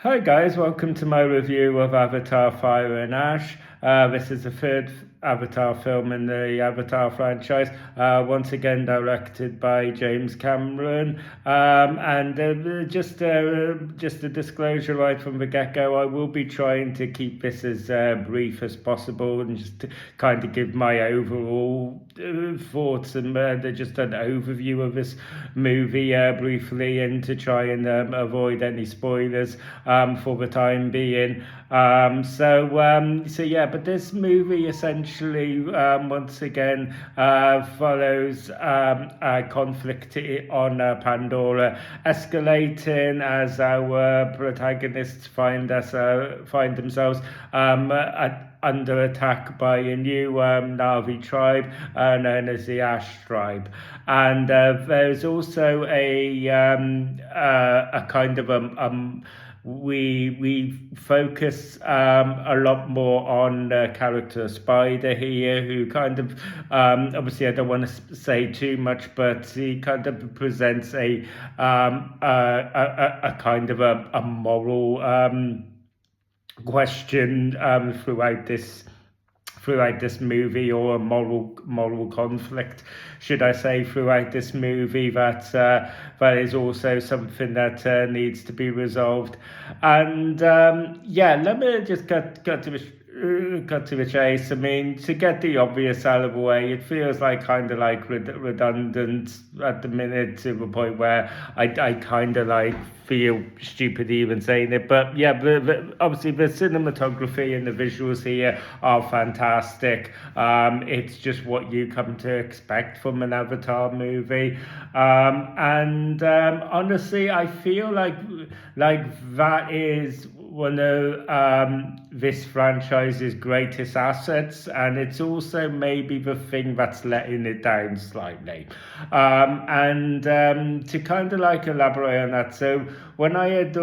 Hi guys, welcome to my review of Avatar Fire and Ash. This is the third Avatar film in the Avatar franchise, once again directed by James Cameron. And just a disclosure right from the get-go, I will be trying to keep this as brief as possible and just to kind of give my overall thoughts and just an overview of this movie briefly, and to try and avoid any spoilers for the time being. So yeah, but this movie essentially once again follows a conflict on Pandora escalating as our protagonists find themselves under attack by a new Na'vi tribe known as the Ash tribe. And there's also a kind of we focus a lot more on the character Spider here, who kind of obviously I don't want to say too much, but he kind of presents a kind of a moral question throughout this movie, or a moral conflict, should I say, throughout this movie, that is also something that needs to be resolved. And yeah, let me just cut to the chase. I mean, to get the obvious out of the way, it feels like kind of like redundant at the minute, to the point where I kind of like feel stupid even saying it. But yeah, obviously the cinematography and the visuals here are fantastic. It's just what you come to expect from an Avatar movie. And honestly, I feel like that is one of this franchise's greatest assets, and it's also maybe the thing that's letting it down slightly. And to kind of like elaborate on that, so when I had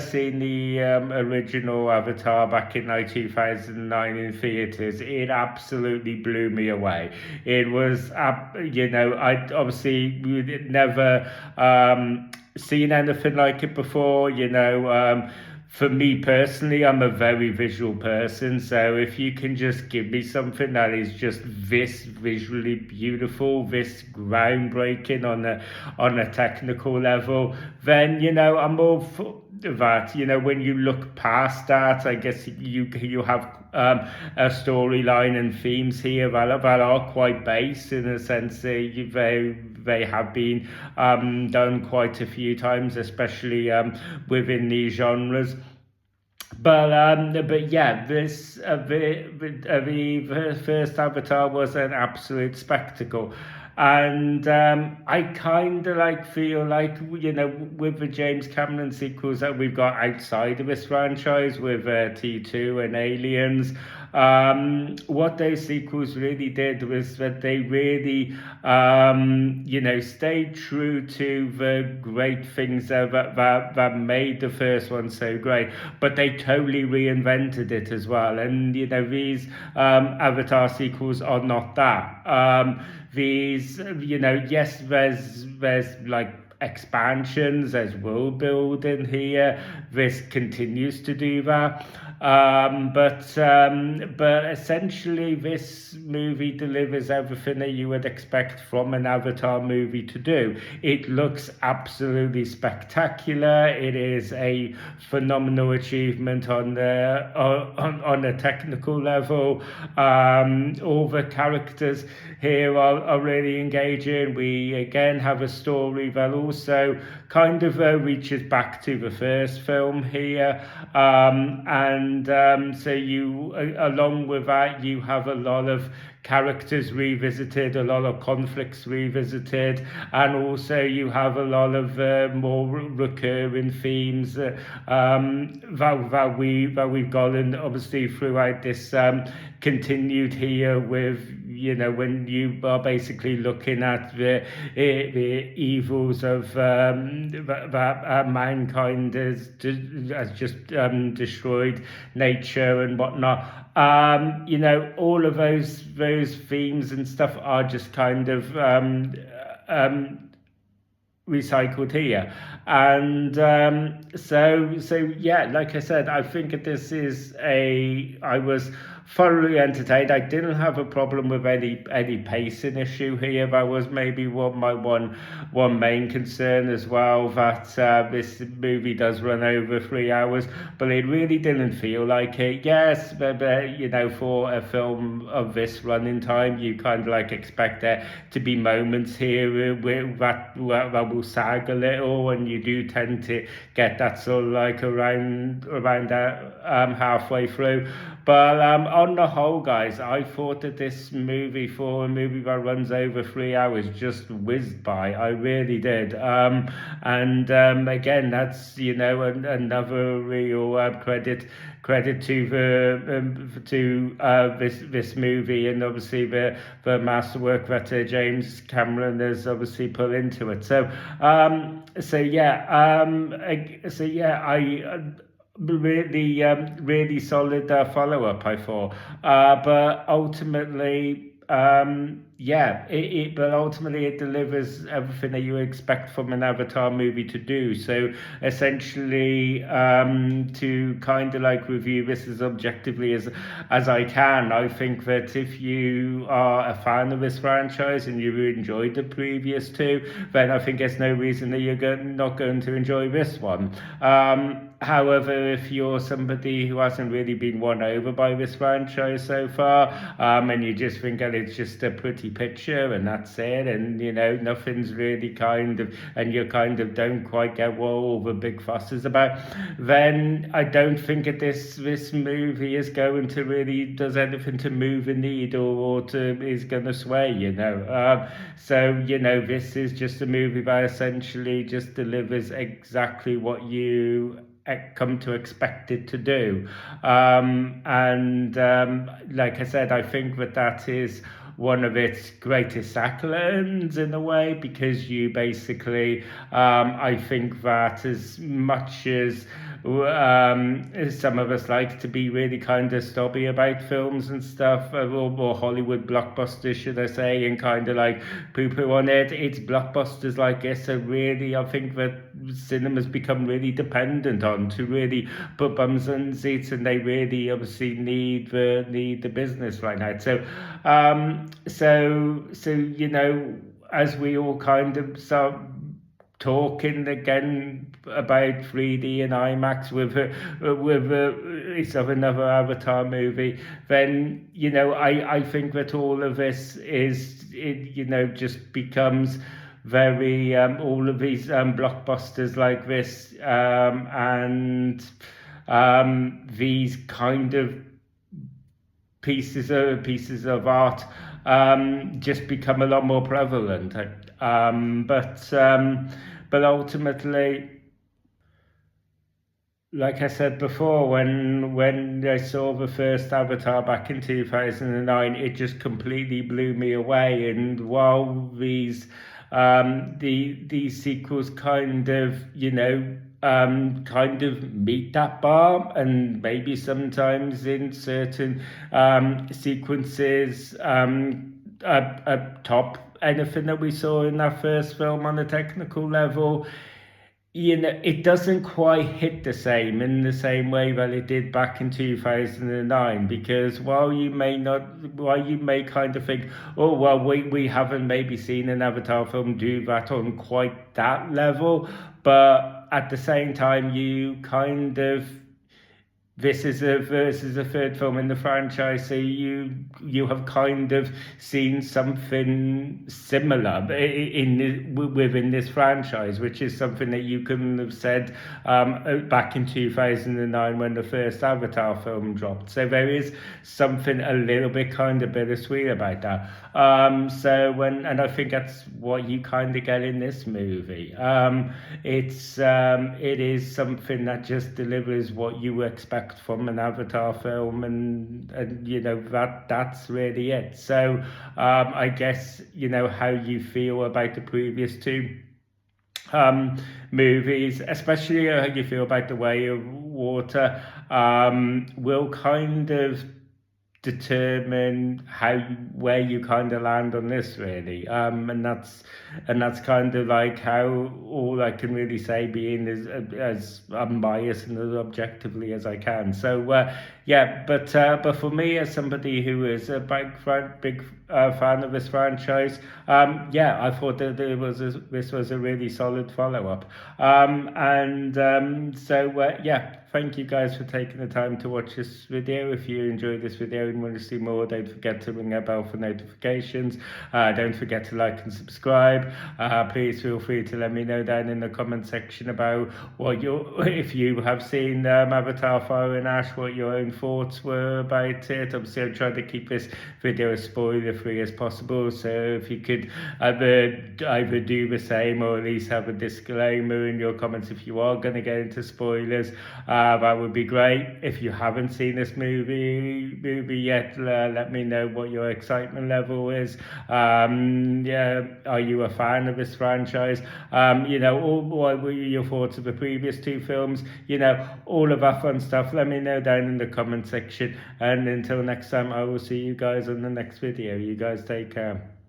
seen the original Avatar back in like 2009 in theaters, it absolutely blew me away. It was I obviously never seen anything like it before. For me personally, I'm a very visual person, so if you can just give me something that is just this visually beautiful, this groundbreaking on a technical level, then I'm all for that. When you look past that, I guess you have a storyline and themes here that are quite base, in a sense. They have been done quite a few times, especially within these genres. But yeah, the first Avatar was an absolute spectacle. And I kind of like feel like, with the James Cameron sequels that we've got outside of this franchise, with T2 and Aliens, what those sequels really did was that they really stayed true to the great things that made the first one so great, but they totally reinvented it as well. And these Avatar sequels are not that. Yes, there's like expansions, there's world building here. This continues to do that. But essentially, this movie delivers everything that you would expect from an Avatar movie to do. It looks absolutely spectacular. It is a phenomenal achievement on a technical level. All the characters here are really engaging. We again have a story that also kind of reaches back to the first film here, and so along with that, you have a lot of characters revisited, a lot of conflicts revisited, and also you have a lot of more recurring themes that we've gotten obviously throughout this, continued here with when you are basically looking at the evils of that mankind has just destroyed nature and whatnot. All of those themes and stuff are just kind of recycled here. And so yeah, like I said, I think that this is I was thoroughly entertained. I didn't have a problem with any pacing issue here. That was maybe one main concern as well, that this movie does run over 3 hours, but it really didn't feel like it. Yes, but you know, for a film of this running time, you kind of like expect there to be moments here that will sag a little, and you do tend to get that sort of like around that halfway through. But on the whole, guys, I thought that this movie, for a movie that runs over 3 hours, just whizzed by. I really did. And again, that's, you know, another real credit to this movie, and obviously the masterwork that James Cameron has obviously put into it. I really solid follow-up, I thought, but ultimately but ultimately it delivers everything that you expect from an Avatar movie to do. So essentially, to kind of like review this as objectively as I can, I think that if you are a fan of this franchise and you enjoyed the previous two, then I think there's no reason that you're not going to enjoy this one. However, if you're somebody who hasn't really been won over by this franchise so far, and you just think that it's just a pretty picture and that's it, and you know, nothing's really and you kind of don't quite get what all the big fuss is about, then I don't think that this movie is going to really does anything to move a needle or is going to sway, you know. So you know, this is just a movie that essentially just delivers exactly what you come to expect it to do. Like I said, I think that is one of its greatest accolades in a way, because you basically, I think that as much as some of us like to be really kind of snobby about films and stuff, or Hollywood blockbusters, should I say, and kind of like poo-poo on it, it's blockbusters like this are really, I think that cinema's become really dependent on to really put bums in seats, and they really obviously need the business right now. So you know, as we all kind of start talking again about 3D and IMAX with it's of another Avatar movie, then you know, I think that all of this you know, just becomes very all of these blockbusters like this, and these kind of pieces of art just become a lot more prevalent. But ultimately, like I said before, when I saw the first Avatar back in 2009, it just completely blew me away. And while these sequels kind of, you know, kind of meet that bar, and maybe sometimes in certain sequences top anything that we saw in that first film on a technical level, you know, it doesn't quite hit the same in the same way that it did back in 2009, because while you may kind of think, oh well, we haven't maybe seen an Avatar film do that on quite that level, but at the same time, you kind of, this is a third film in the franchise, so you have kind of seen something similar within this franchise, which is something that you couldn't have said back in 2009 when the first Avatar film dropped. So there is something a little bit kind of bittersweet about that. And I think that's what you kind of get in this movie. It is something that just delivers what you expect from an Avatar film, and you know, that's really it. So I guess, you know, how you feel about the previous two movies, especially how you feel about The Way of Water, will kind of determine where you kind of land on this, really. And that's kind of like how all I can really say, being as unbiased and as objectively as I can. So yeah, but for me, as somebody who is a big fan of this franchise, yeah, I thought that this was a really solid follow up. So yeah, thank you guys for taking the time to watch this video. If you enjoyed this video and want to see more, don't forget to ring that bell for notifications. Don't forget to like and subscribe. Please feel free to let me know down in the comment section about if you have seen Avatar Fire and Ash, what your own thoughts were about it. Obviously, I'm trying to keep this video as spoiler free as possible, so if you could either do the same or at least have a disclaimer in your comments if you are going to get into spoilers, that would be great. If you haven't seen this movie yet, let me know what your excitement level is. Yeah, are you a fan of this franchise? What were your thoughts of the previous two films? All of that fun stuff. Let me know down in the comment section. And until next time, I will see you guys on the next video. You guys take care.